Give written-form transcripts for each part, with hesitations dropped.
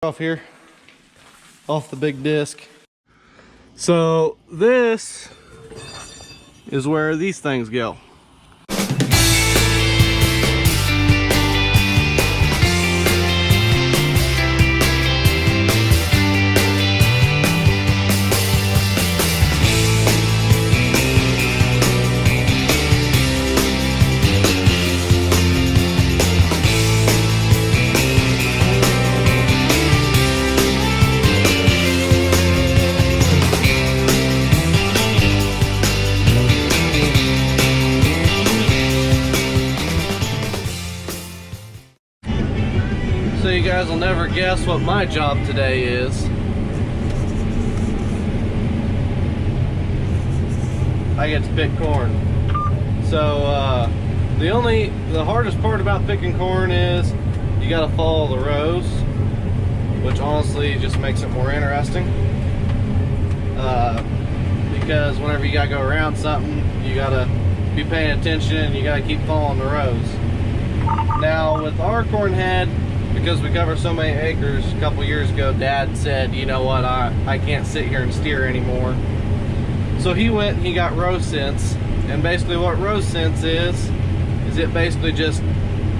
Off here, off the big disc. So this is where these things go. So you guys will never guess what my job today is. I get to pick corn. So the hardest part about picking corn is you gotta follow the rows, which honestly just makes it more interesting. Because whenever you gotta go around something, you gotta be paying attention and you gotta keep following the rows. Now with our corn head, because we cover so many acres, a couple years ago, Dad said, you know what, I can't sit here and steer anymore. So he went and he got row sense. And basically what row sense is it basically just,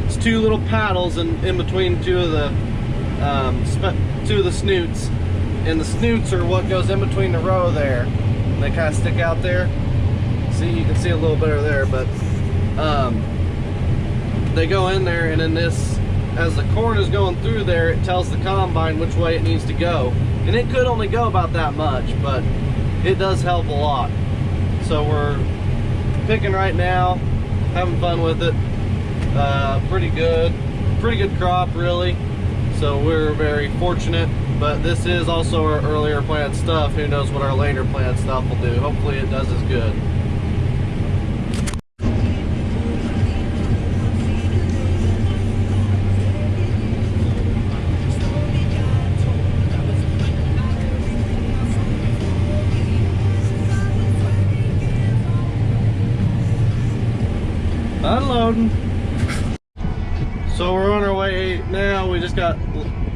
it's two little paddles in between two of the snoots. And the snoots are what goes in between the row there. And they kind of stick out there. See, you can see a little better there, but they go in there, and in this, as the corn is going through there, it tells the combine which way it needs to go. And it could only go about that much, but it does help a lot. So we're picking right now, having fun with it. Pretty good crop really. So we're very fortunate, but this is also our earlier planted stuff. Who knows what our later planted stuff will do. Hopefully it does as good. Unloading. So we're on our way now. We just got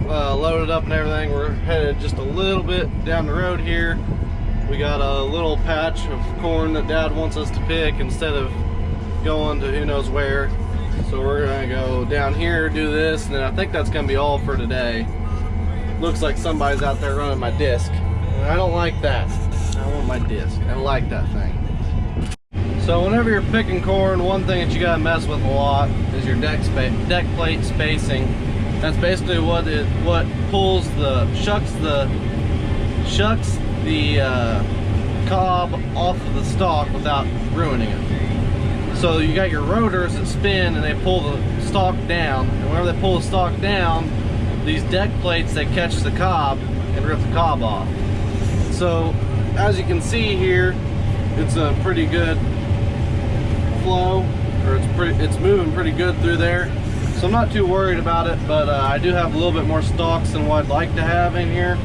loaded up and everything. We're headed just a little bit down the road here. We got a little patch of corn that Dad wants us to pick instead of going to who knows where. So we're gonna go down here, do this, and then I think that's gonna be all for today. Looks like somebody's out there running my disc. And I don't like that. I want my disc. I don't like that thing. So whenever you're picking corn, one thing that you gotta mess with a lot is your deck plate spacing. That's basically what pulls shucks the cob off of the stalk without ruining it. So you got your rotors that spin and they pull the stalk down, and whenever they pull the stalk down, these deck plates, they catch the cob and rip the cob off. So as you can see here, it's a pretty good flow, or it's moving pretty good through there, so I'm not too worried about it. But I do have a little bit more stalks than what I'd like to have in here,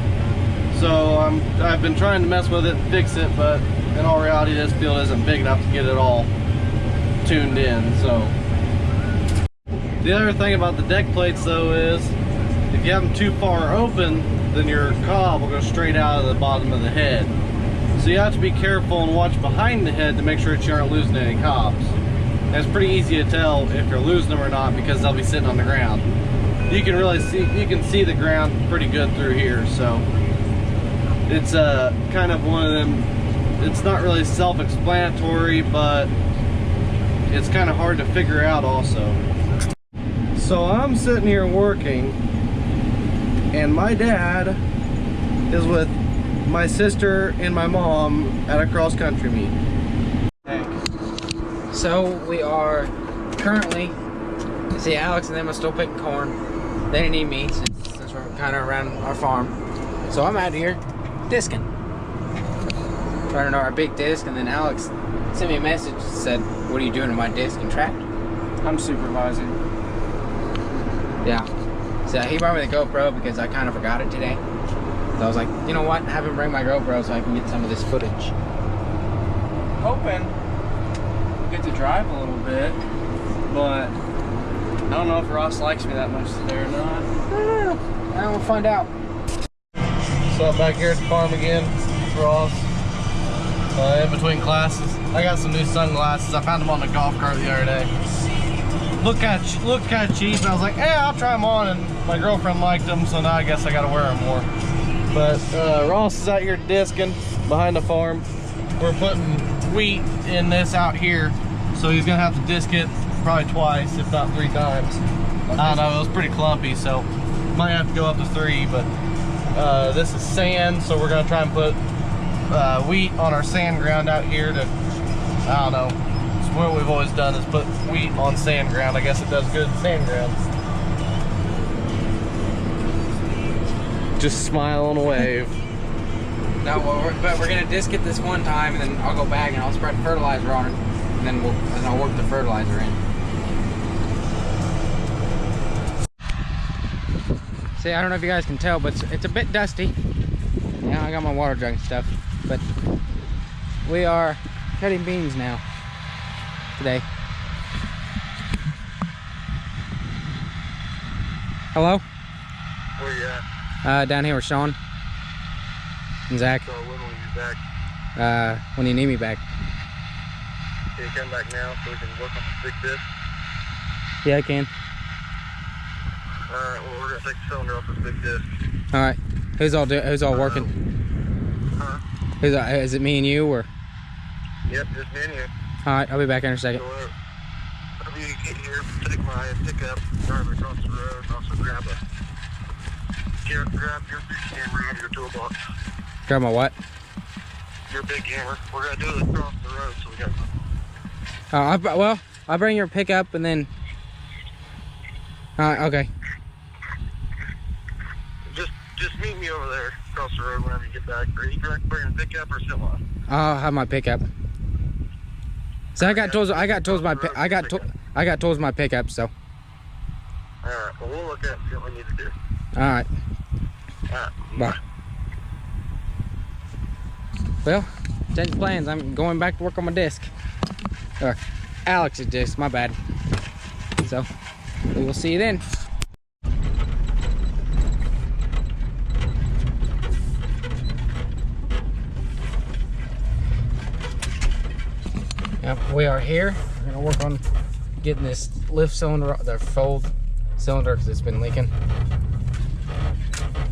so I've been trying to mess with it and fix it, but in all reality this field isn't big enough to get it all tuned in. So the other thing about the deck plates though is if you have them too far open, then your cob will go straight out of the bottom of the head. So you have to be careful and watch behind the head to make sure that you aren't losing any cobs. And it's pretty easy to tell if you're losing them or not because they'll be sitting on the ground. You can really see the ground pretty good through here. So it's kind of one of them. It's not really self-explanatory, but it's kind of hard to figure out also. So I'm sitting here working, and my dad is with my sister and my mom at a cross-country meet. So we are currently, see, Alex and them are still picking corn. They didn't need me since we're kind of around our farm. So I'm out here discing. Running our big disc, and then Alex sent me a message that said, what are you doing to my disc and tractor? I'm supervising. Yeah. So he brought me the GoPro because I kind of forgot it today. So I was like, you know what, have him bring my GoPro so I can get some of this footage. Hoping get to drive a little bit, but I don't know if Ross likes me that much today or not. Now we'll find out. So I'm back here at the farm again, Ross. In between classes, I got some new sunglasses. I found them on the golf cart the other day. Looked kind of cheap, and I was like, "Yeah, I'll try them on." And my girlfriend liked them, so now I guess I got to wear them more. But Ross is out here disking behind the farm. We're putting wheat in this out here, so he's gonna have to disc it probably twice, if not 3 times. I don't know, it was pretty clumpy, so might have to go up to 3. But this is sand, so we're gonna try and put wheat on our sand ground out here to, I don't know, it's what we've always done is put wheat on sand ground. I guess it does good in sand ground. Just smile and wave. No, but we're gonna disc it this one time, and then I'll go back and I'll spread fertilizer on it, and then I'll work the fertilizer in. See, I don't know if you guys can tell, but it's a bit dusty. Yeah, I got my water jug and stuff, but we are cutting beans now today. Hello? Where you at? Down here with Sean and Zach. So when will you be back? When you need me back. Can you come back now so we can work on the big disc? Yeah, I can. Alright, well we're gonna take the cylinder off this big disc. All right. Who's all working? Huh? Is it me and you or? Yep, just me and you. All right, I'll be back in a second. So whenever you get here, take my pickup, drive across the road, and also grab your big hammer out of your toolbox. Grab my what? Your big hammer. We're gonna do it across the road, so we got. Well, I'll bring your pickup and then. All right, okay. Just meet me over there across the road whenever you get back. Are you bringing a pickup or semi? I'll have my pickup. So I got tools my pickup. So. All right. Well, we'll look at it and see what we need to do. All right. All right. Bye. Well, change plans. I'm going back to work on my disc. Or Alex's disc. My bad. So we will see you then. Yep, we are here. We're gonna work on getting this lift cylinder, the fold cylinder, because it's been leaking.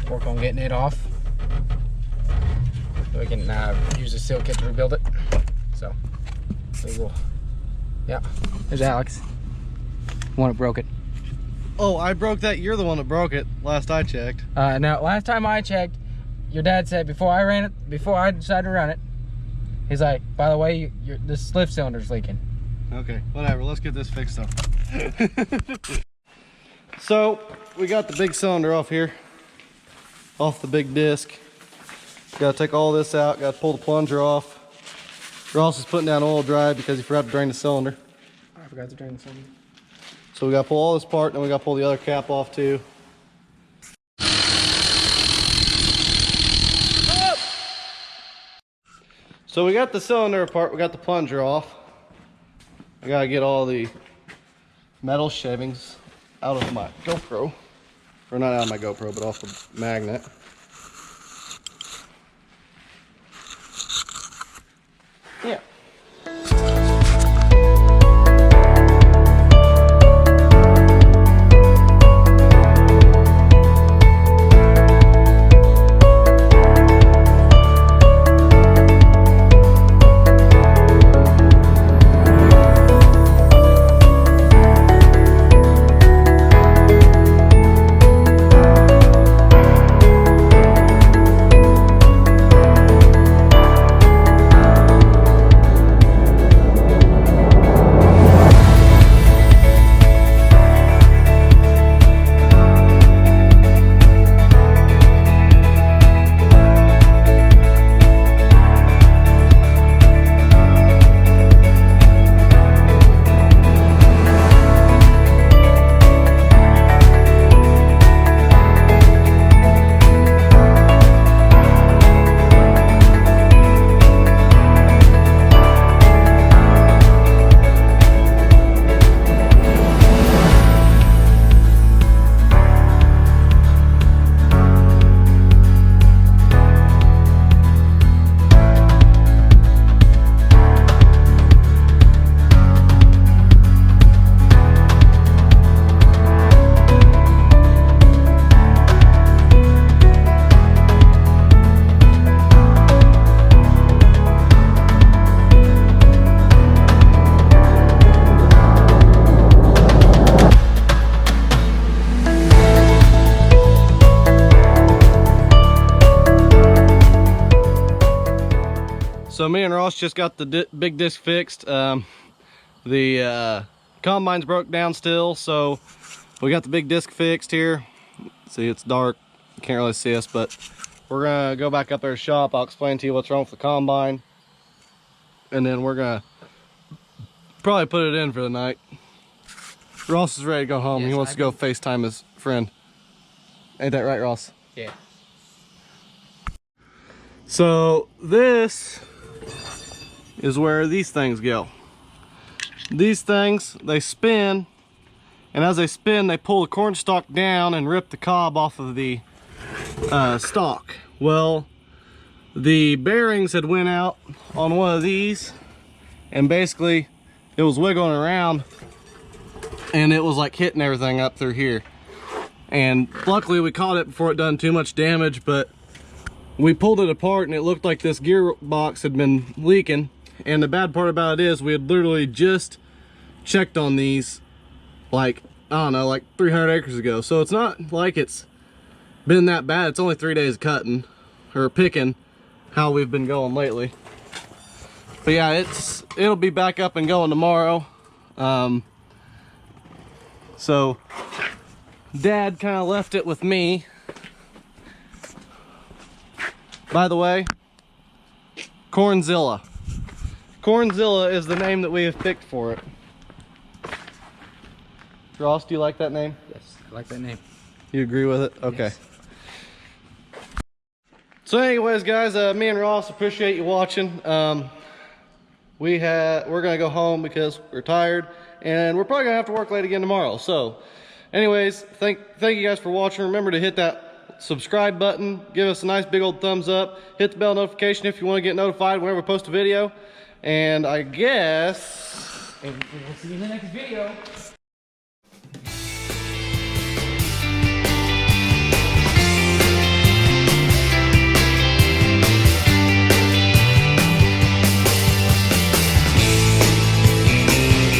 Work on getting it off so we can use the seal kit to rebuild it. So we will. Yeah, there's Alex. The one that broke it. Oh, I broke that. You're the one that broke it. Last I checked. Now, last time I checked, your dad said before I decided to run it, he's like, by the way, this lift cylinder's leaking. Okay, whatever. Let's get this fixed up. So we got the big cylinder off here, off the big disc. Got to take all this out. Got to pull the plunger off. Ross is putting down oil dry because he forgot to drain the cylinder. I forgot to drain the cylinder. So we got to pull all this apart, and then we got to pull the other cap off too. So we got the cylinder apart, we got the plunger off. I gotta get all the metal shavings out of my GoPro. Or not out of my GoPro, but off the magnet. Yeah. So me and Ross just got the big disc fixed. The combine's broke down still, so we got the big disc fixed here. See, it's dark, you can't really see us, but we're gonna go back up there to the shop. I'll explain to you what's wrong with the combine, and then we're gonna probably put it in for the night. Ross is ready to go home. Yes, He wants to go FaceTime his friend. Ain't that right, Ross? Yeah. So this is where these things go. These things, they spin, and as they spin, they pull the corn stalk down and rip the cob off of the stalk. Well, the bearings had went out on one of these, and basically it was wiggling around, and it was like hitting everything up through here. And luckily we caught it before it done too much damage, but we pulled it apart and it looked like this gearbox had been leaking. And the bad part about it is we had literally just checked on these like, I don't know, like 300 acres ago. So it's not like it's been that bad. It's only 3 days of cutting or picking how we've been going lately. But yeah, it'll be back up and going tomorrow. So Dad kind of left it with me. By the way, Cornzilla. Cornzilla is the name that we have picked for it. Ross, do you like that name? Yes, I like that name. You agree with it? Okay. Yes. So anyways, guys, me and Ross appreciate you watching. We're gonna go home because we're tired, and we're probably gonna have to work late again tomorrow. So anyways, thank you guys for watching. Remember to hit that subscribe button, give us a nice big old thumbs up, hit the bell notification if you want to get notified whenever we post a video, and I guess And we'll see you in the next video.